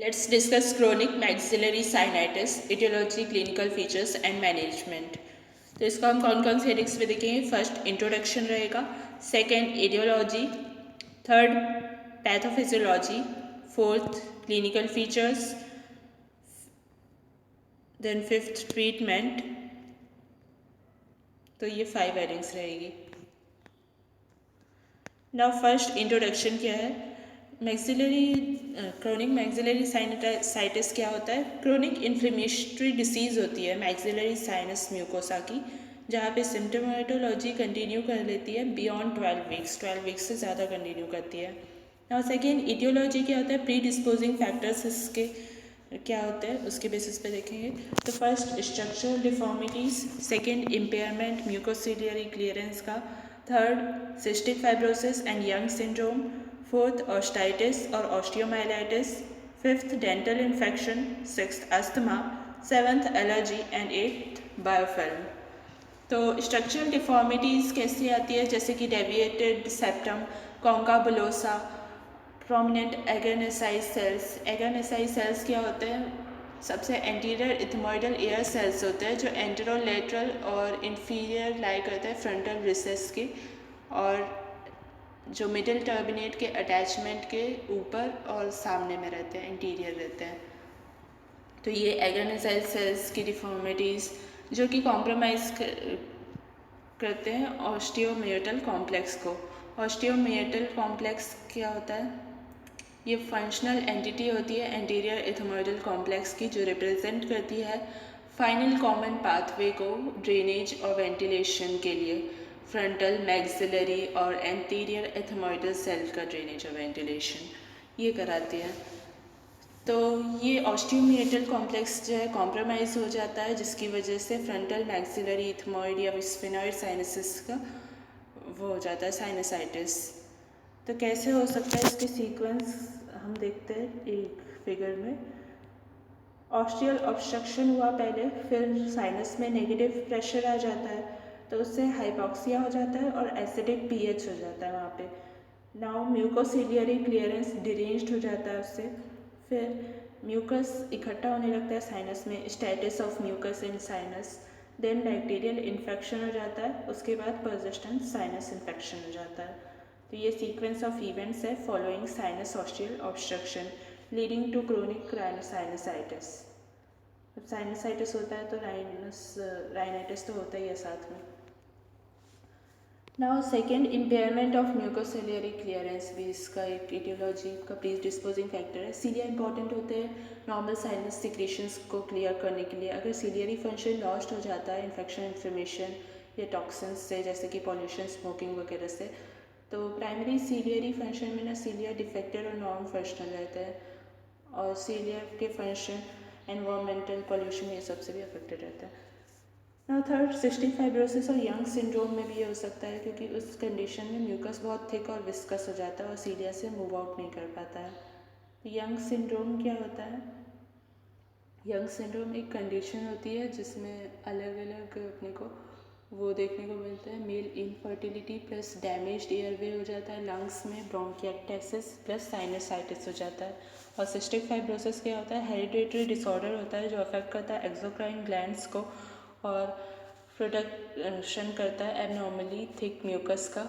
Let's discuss chronic maxillary sinusitis, etiology, clinical features and management. तो इसको हम कौन कौन से हेडिंग्स में देखेंगे. फर्स्ट इंट्रोडक्शन रहेगा, second etiology, third pathophysiology, fourth clinical features, then fifth treatment. तो ये 5 हेडिंग्स रहेगी. नाउ फर्स्ट इंट्रोडक्शन क्या है. मैक्सिलरी क्रोनिक मैक्सिलरी साइनसाइटिस क्या होता है. क्रोनिक इन्फ्लेमेटरी डिसीज़ होती है मैक्सिलरी साइनस म्यूकोसा की, जहाँ पे सिम्टोमेटोलॉजी कंटिन्यू कर लेती है बियॉन्ड 12 वीक्स से ज़्यादा कंटिन्यू करती है. नाउ सेकेंड इटियोलॉजी क्या होता है. प्री डिस्पोजिंग फैक्टर्स इसके क्या होते हैं उसके बेसिस पे देखेंगे. तो first structural deformities, second impairment mucociliary clearance का, third cystic fibrosis and young syndrome, fourth osteitis और osteomyelitis, fifth dental infection, sixth asthma, seventh allergy and eighth biofilm. तो स्ट्रक्चरल डिफॉर्मिटीज़ कैसी आती है, जैसे कि deviated septum, concha bullosa, prominent agger nasi cells. Agger nasi cells क्या होते हैं. सबसे एंटीरियर इथमोइडल एयर सेल्स होते हैं जो एंटेरोलेटरल और इंफीरियर लाई करते हैं फ्रंटल रिसेस के, और जो मिडिल टर्मिनेट के अटैचमेंट के ऊपर और सामने में रहते हैं, इंटीरियर रहते हैं. तो ये एगेनेसाइज सेल्स की डिफॉर्मिटीज़ जो कि कॉम्प्रोमाइज़ करते हैं ऑस्टियोमियोटल कॉम्प्लेक्स को. ऑस्टियोमियोटल कॉम्प्लेक्स क्या होता है. ये फंक्शनल एंटिटी होती है एंटीरियर इथमोइडल कॉम्प्लेक्स की, जो रिप्रेजेंट करती है फाइनल कॉमन पाथवे को ड्रेनेज और वेंटिलेशन के लिए. फ्रंटल, मैक्सिलरी और एंटीरियर इथमोइडल सेल का ड्रेनेज और वेंटिलेशन ये कराती है. तो ये ऑस्टियोमियोटल कॉम्प्लेक्स जो है कॉम्प्रोमाइज़ हो जाता है, जिसकी वजह से फ्रंटल मैक्सिलरी इथमोइड या स्फेनॉइड साइनसिस का वो हो जाता है साइनसाइटिस. तो कैसे हो सकता है इसके सीक्वेंस हम देखते हैं एक फिगर में. ऑस्टियल ऑब्स्ट्रक्शन हुआ पहले, फिर साइनस में नेगेटिव प्रेशर आ जाता है, तो उससे हाइपॉक्सिया हो जाता है और एसिडिक पीएच हो जाता है वहाँ पे. नाउ म्यूकोसिलियरी क्लियरेंस डिरेंज्ड हो जाता है उससे. फिर म्यूकस इकट्ठा होने लगता है साइनस में, stasis of mucus in sinus. Then bacterial infection हो जाता है, उसके बाद परसिस्टेंट साइनस इन्फेक्शन हो जाता है. तो ये सीक्वेंस ऑफ इवेंट्स है following sinus ostial obstruction leading to chronic sinusitis. जब साइनसाइटिस होता है तो राइनाइटिस तो होता ही है साथ में. Now second impairment of mucociliary clearance भी इसका एक इटियोलॉजी का प्री डिस्पोजिंग फैक्टर है. सीलिया इंपॉर्टेंट होते हैं नॉर्मल साइनस सिक्रेशंस को क्लियर करने के लिए. अगर सीलियरी फंक्शन लॉस्ट हो जाता है इन्फेक्शन, इन्फ्लेमेशन या टॉक्सिन्स से, जैसे कि पॉल्यूशन, स्मोकिंग वगैरह से, तो प्राइमरी सीलियरी फंक्शन में ना सीलिया डिफेक्टेड और नॉन फंक्शनल रहते हैं, और सीलिया के फंक्शन एनवायरमेंटल पॉल्यूशन ये सब से भी अफेक्टेड रहता है. ना थर्ड सिस्टिक फाइब्रोसिस और यंग सिंड्रोम में भी ये हो सकता है, क्योंकि उस कंडीशन में म्यूकस बहुत थिक और विस्कस हो जाता है और सीलिया से मूव आउट नहीं कर पाता है. यंग सिंड्रोम क्या होता है. यंग सिंड्रोम एक कंडीशन होती है जिसमें अलग अलग अपने को वो देखने को मिलता है. Male infertility plus damaged airway हो जाता है लंग्स में, ब्रोंकिएक्टेसिस प्लस साइनसाइटिस हो जाता है. और सिस्टिक फाइब्रोसिस क्या होता है. हेरिडिटरी डिसऑर्डर होता है जो अफेक्ट करता है एक्सोक्राइन ग्लैंड्स को और प्रोडक्शन करता है एबनॉर्मली थिक म्यूकस का,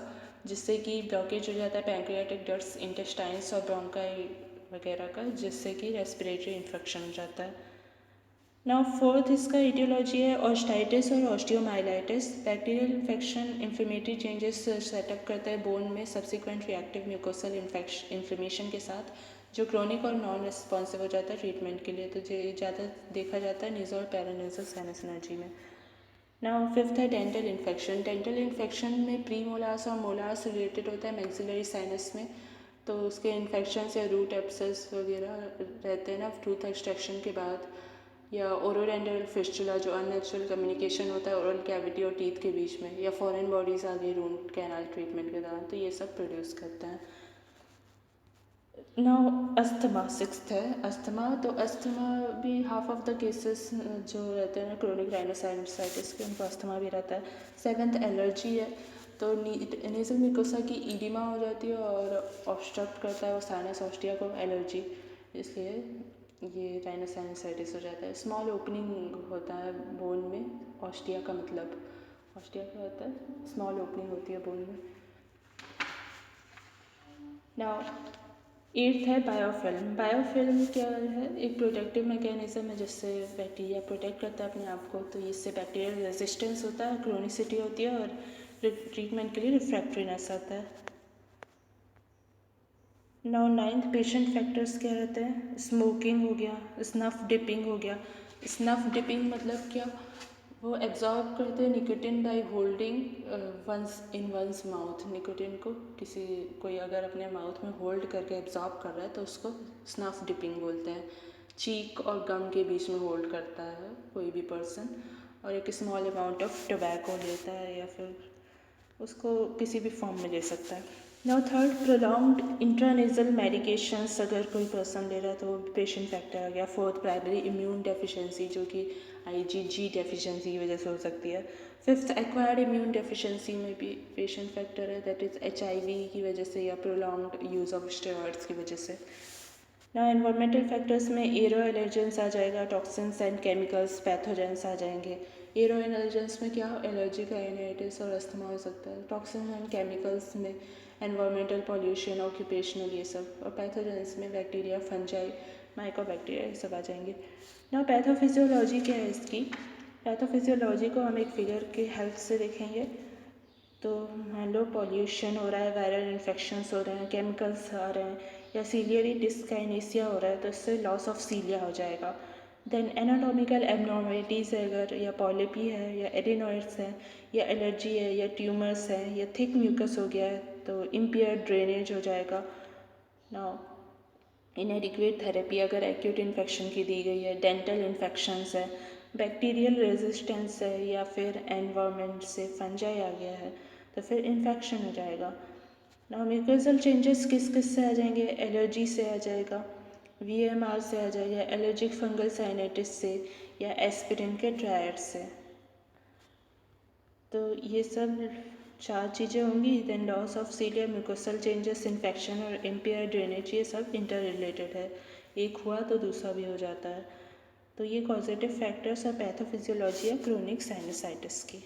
जिससे कि ब्लॉकेज हो जाता है पैंक्रियाटिक डक्ट्स, इंटेस्टाइन्स और ब्रोंकाई वगैरह का, जिससे कि रेस्पिरेटरी इन्फेक्शन हो जाता है. नाउ फोर्थ इसका इटियोलॉजी है ऑस्टाइटिस और osteomyelitis. Bacterial infection inflammatory changes setup करता है बोन में सब्सिक्वेंट रिएक्टिव म्यूकोसल इन्फ्लेमेशन के साथ, जो क्रोनिक और नॉन रिस्पॉन्सिव हो जाता है ट्रीटमेंट के लिए. तो ये ज़्यादा देखा जाता है निजो और पैरानेजल साइनस एलर्जी में. नाउ फिफ्थ है डेंटल इन्फेक्शन. डेंटल इन्फेक्शन में प्री मोलार्स और मोलार्स रिलेटेड होता है मैक्सिलरी साइनस में, तो उसके इन्फेक्शन या रूट एब्सेस वगैरह रहते हैं ना टूथ एक्सट्रैक्शन के बाद, या ओरोडेंटल फिस्टुला जो अननेचुरल कम्युनिकेशन होता है ओरल कैविटी और टीथ के बीच में, या फॉरेन बॉडीज़ आ गई रूट कैनाल ट्रीटमेंट के दौरान, तो ये सब प्रोड्यूस करते हैं. नाउ अस्थमा सिक्स्थ है. अस्थमा, तो अस्थमा भी हाफ ऑफ द केसेस जो रहते हैं क्रोनिक राइनोसाइनसाइटिस के, उनको अस्थमा भी रहता है. सेवन्थ एलर्जी है, तो नेजल म्यूकोसा की ईडिमा हो जाती है और ऑब्स्ट्रक्ट करता है वो साइनस ऑस्टिया को एलर्जी. इसलिए ये राइनोसाइनोसाइटिस हो जाता है। स्मॉल ओपनिंग होता है बोन में, ऑस्टिया का मतलब, ऑस्टिया क्या होता है, स्मॉल ओपनिंग होती है बोन में। नाउ एट्थ है बायोफिल्म। बायोफिल्म क्या है, एक प्रोटेक्टिव मैकेनिज्म है जिससे बैक्टीरिया प्रोटेक्ट करता है अपने आप को। तो इससे बैक्टीरियल रेजिस्टेंस होता है, क्रोनिसिटी होती है और ट्रीटमेंट के लिए रिफ्रैक्टरीनेस आता है। नाउ नाइन्थ पेशेंट फैक्टर्स क्या रहते हैं, स्मोकिंग हो गया, स्नफ डिपिंग हो गया। स्नफ डिपिंग मतलब क्या, वो एब्जॉर्ब करते हैं nicotine by holding one's in one's mouth. Nicotine को कोई अगर अपने माउथ में होल्ड करके एब्जॉर्ब कर रहा है तो उसको स्नफ डिपिंग बोलते हैं। चीक और गम के बीच में होल्ड करता है कोई भी पर्सन, और एक स्मॉल अमाउंट ऑफ टोबैको लेता है या फिर उसको किसी भी फॉर्म में ले सकता है। Now third, prolonged intranasal medications अगर कोई पर्सन ले रहा है तो पेशेंट फैक्टर आ गया। फोर्थ, प्राइमरी इम्यून डेफिशिएंसी जो कि IgG डेफिशिएंसी की वजह से हो सकती है। फिफ्थ, एक्वायर्ड इम्यून डेफिशिएंसी में भी पेशेंट फैक्टर है, दैट इज़ HIV की वजह से या प्रोलॉन्ग्ड यूज़ ऑफ स्टेरॉइड्स की वजह से। ना एनवायरमेंटल फैक्टर्स में एरो एलर्जेंस आ जाएगा, टॉक्सिन्स एंड केमिकल्स, पैथोजेंस आ जाएंगे। एरो एलर्जेंस में क्या, एलर्जी का राइनाइटिस और अस्थमा हो सकता है। टॉक्सिन एंड केमिकल्स में एनवायरमेंटल पॉल्यूशन, ऑक्यूपेशनल, ये सब। और पैथोजेंस में बैक्टीरिया, फंजाई, माइकोबैक्टीरिया, ये सब आ जाएंगे। ना पैथोफिजियोलॉजी क्या है इसकी, पैथोफिजियोलॉजी को हम एक फिगर के हेल्प से देखेंगे। तो मान लो पॉल्यूशन हो रहा है, वायरल इन्फेक्शंस हो रहे हैं, केमिकल्स आ रहे हैं, या सीलियरी डिस्काइनेसिया हो रहा है तो इससे लॉस ऑफ सीलिया हो जाएगा। देन एनाटॉमिकल एबनॉर्मलिटीज़ है अगर, या पॉलिपी है, या एडिनॉइड्स है, या एलर्जी है, या ट्यूमर्स है, या थिक म्यूकस हो गया है तो इम्पेयर्ड ड्रेनेज हो जाएगा। नाउ इनएडिक्वेट थेरेपी अगर एक्यूट इन्फेक्शन की दी गई है, डेंटल इन्फेक्शंस है, बैक्टीरियल रेजिस्टेंस है, या फिर एनवायरनमेंट से फंजाई आ गया है तो फिर इन्फेक्शन हो जाएगा। नाउ म्यूकोजल चेंजेस किस किस से आ जाएंगे, एलर्जी से आ जाएगा, VMR से आ जाएगा, एलर्जिक फंगल साइनेटिस से, या एस्पिरिन के ट्रायड से। तो ये सब 4 चीज़ें होंगी। Then loss of cilia, mucosal changes, infection और इम्पेयर ड्रेनेज, ये सब इंटर रिलेटेड है, एक हुआ तो दूसरा भी हो जाता है। तो ये कॉजेटिव फैक्टर्स और पैथोफिजियोलॉजी है क्रोनिक साइनसाइटिस की।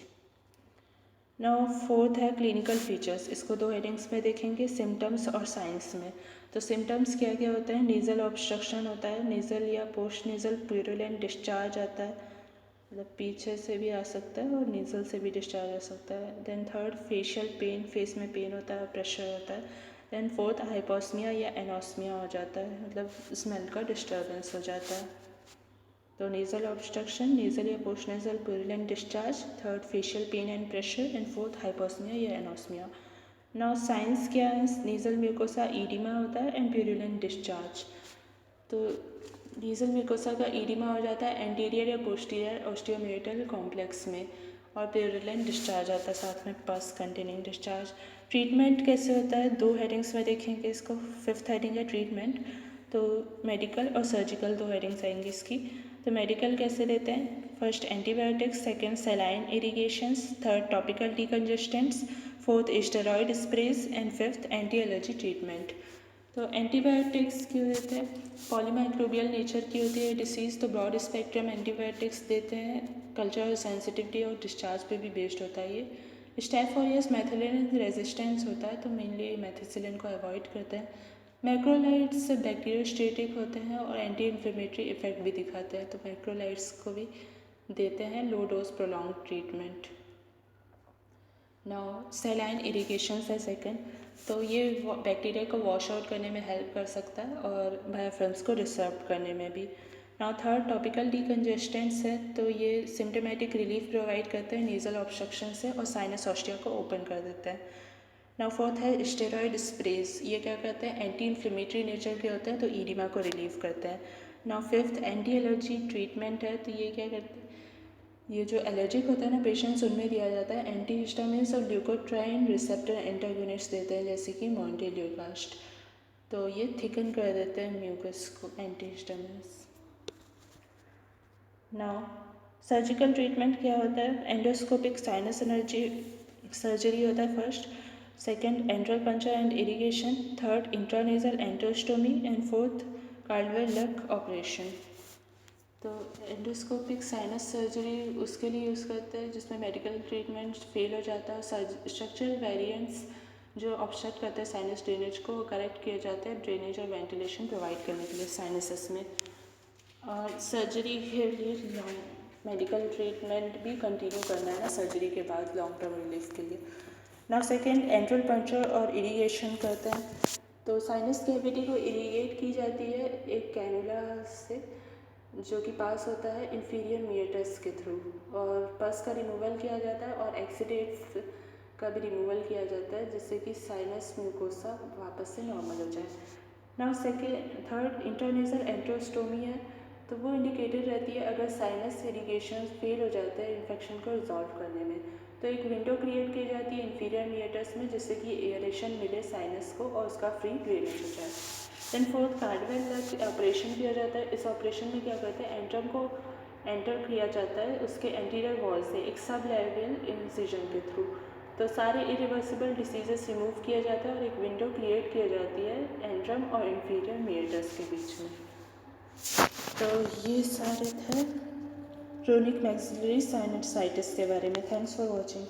नाउ फोर्थ है क्लिनिकल फीचर्स, इसको 2 हेडिंग्स में देखेंगे, सिम्टम्स और साइंस में। तो सिम्टम्स क्या क्या होते हैं, नेज़ल ऑब्स्ट्रक्शन होता है, नेज़ल या पोस्ट नेज़ल प्यूरुलेंट डिस्चार्ज आता है, मतलब पीछे से भी आ सकता है और नेज़ल से भी डिस्चार्ज आ सकता है। Then third, facial pain, face में पेन होता है, प्रेशर होता है। देन फोर्थ, हाइपोस्मिया या एनोस्मिया हो जाता है, मतलब स्मेल का डिस्टर्बेंस हो जाता है। तो नेज़ल ऑब्स्ट्रक्शन, नेज़ल या post nasal purulent discharge, third facial pen and pressure, and fourth hyposmia या एनोस्मिया। नाउ साइंस क्या है, नेज़ल म्यूकोसा ईडिमा होता है एंड प्यूरुलेंट डिस्चार्ज। तो नेज़ल म्यूकोसा का ईडिमा हो जाता है एंटीरियर या पोस्टीरियर ऑस्टियोमेटल कॉम्प्लेक्स में, और प्यूरुलेंट डिस्चार्ज आता है साथ में पस कंटेनिंग डिस्चार्ज। ट्रीटमेंट कैसे होता है, 2 हेडिंग्स में देखेंगे इसको। फिफ्थ हेडिंग है ट्रीटमेंट, तो मेडिकल और सर्जिकल 2 हेडिंग्स आएंगी इसकी। तो मेडिकल कैसे देते हैं, first antibiotics, second saline irrigations, third topical decongestants, fourth steroid sprays, and fifth anti allergy treatment. तो एंटीबायोटिक्स क्यों देते हैं, पॉलीमाइक्रोबियल नेचर की होती है डिसीज़ तो ब्रॉड स्पेक्ट्रम एंटीबायोटिक्स देते हैं। कल्चर सेंसिटिविटी और डिस्चार्ज पे भी बेस्ड होता है ये। स्टेफ ऑरियस मेथिलिन रेजिस्टेंस होता है तो मेनली मेथिसिलिन को अवॉइड करते हैं। मैक्रोलाइड्स बैक्टीरियोस्टेटिक होते हैं और एंटी इन्फ्लेमेटरी इफेक्ट भी दिखाते हैं तो मैक्रोलाइड्स को भी देते हैं low dose prolong treatment. Now सेलाइन irrigation है सेकेंड, तो ये बैक्टीरिया को वॉश आउट करने में हेल्प कर सकता है और बायोफिल्म्स को डिसर्ब करने में भी। नाउ थर्ड टॉपिकल डिकंजेस्टेंट्स है, तो ये सिम्टोमेटिक रिलीफ प्रोवाइड करते हैं नेज़ल ऑब्स्ट्रक्शन से और साइनस ऑस्टिया को ओपन कर देते हैं। नाउ फोर्थ है स्टेरॉयड स्प्रेज, ये क्या करते हैं, एंटी इन्फ्लेमेटरी नेचर के होते हैं तो ईडिमा को रिलीव करते हैं। Now fifth anti allergy treatment है, तो ये क्या करते हैं, ये जो एलर्जिक होता है ना पेशेंट्स, उनमें दिया जाता है एंटी हिस्टामिन्स और ल्यूकोट्राइन रिसेप्टर एंटागोनिस्ट देते हैं जैसे कि मॉन्टेल्यूकास्ट, तो ये थिकन कर देते हैं म्यूकस को anti histamines. Now surgical treatment क्या होता है, एंडोस्कोपिक साइनस एनर्जी सर्जरी होता है first, second antral puncture and irrigation, third intranasal antrostomy, and fourth Caldwell Luc operation. तो एंडोस्कोपिक साइनस सर्जरी उसके लिए यूज़ करते हैं जिसमें मेडिकल ट्रीटमेंट फेल हो जाता है, स्ट्रक्चरल वेरिएंट्स जो ऑब्स्ट्रक्ट करते हैं साइनस ड्रेनेज को करेक्ट किए जाते हैं ड्रेनेज और वेंटिलेशन प्रोवाइड करने के लिए साइनसेस में। और सर्जरी के लिए मेडिकल ट्रीटमेंट भी कंटिन्यू करना है ना सर्जरी के बाद लॉन्ग टर्म रिलीफ के लिए। नाउ सेकेंड एंट्रल पंक्चर और इरिगेशन करते हैं। तो साइनस कैविटी को इरिगेट की जाती है एक कैनुला से जो कि पास होता है इंफीरियर मिएटस के थ्रू, और पस का रिमूवल किया जाता है और एक्सीडेट्स का भी रिमूवल किया जाता है जिससे कि साइनस म्यूकोसा वापस से नॉर्मल हो जाए। नाउ सेकेंड थर्ड इंटरनेशनल एंट्रोस्टोमी है। तो वो इंडिकेटेड रहती है अगर साइनस इरिगेशन फेल हो जाता है इन्फेक्शन को रिजॉल्व करने में। तो एक विंडो क्रिएट की जाती है इंफीरियर मिएटस में जिससे कि एयरेशन मिले साइनस को और उसका फ्री ड्रेनेज हो जाए। Then fourth Caldwell Luc operation किया जाता है। इस ऑपरेशन में क्या करते हैं एंट्रम को एंटर किया जाता है उसके एंटीरियर वॉल से एक सब लेवल इंसिजन के थ्रू। तो सारे इरिवर्सिबल डिसीजेस रिमूव किया जाता है और एक विंडो क्रिएट की जाती है एंट्रम और इंफीरियर मिएटस के बीच में। तो ये सारे थे क्रोनिक मैक्सिलरी साइनसाइटिस के बारे में। Thanks for watching.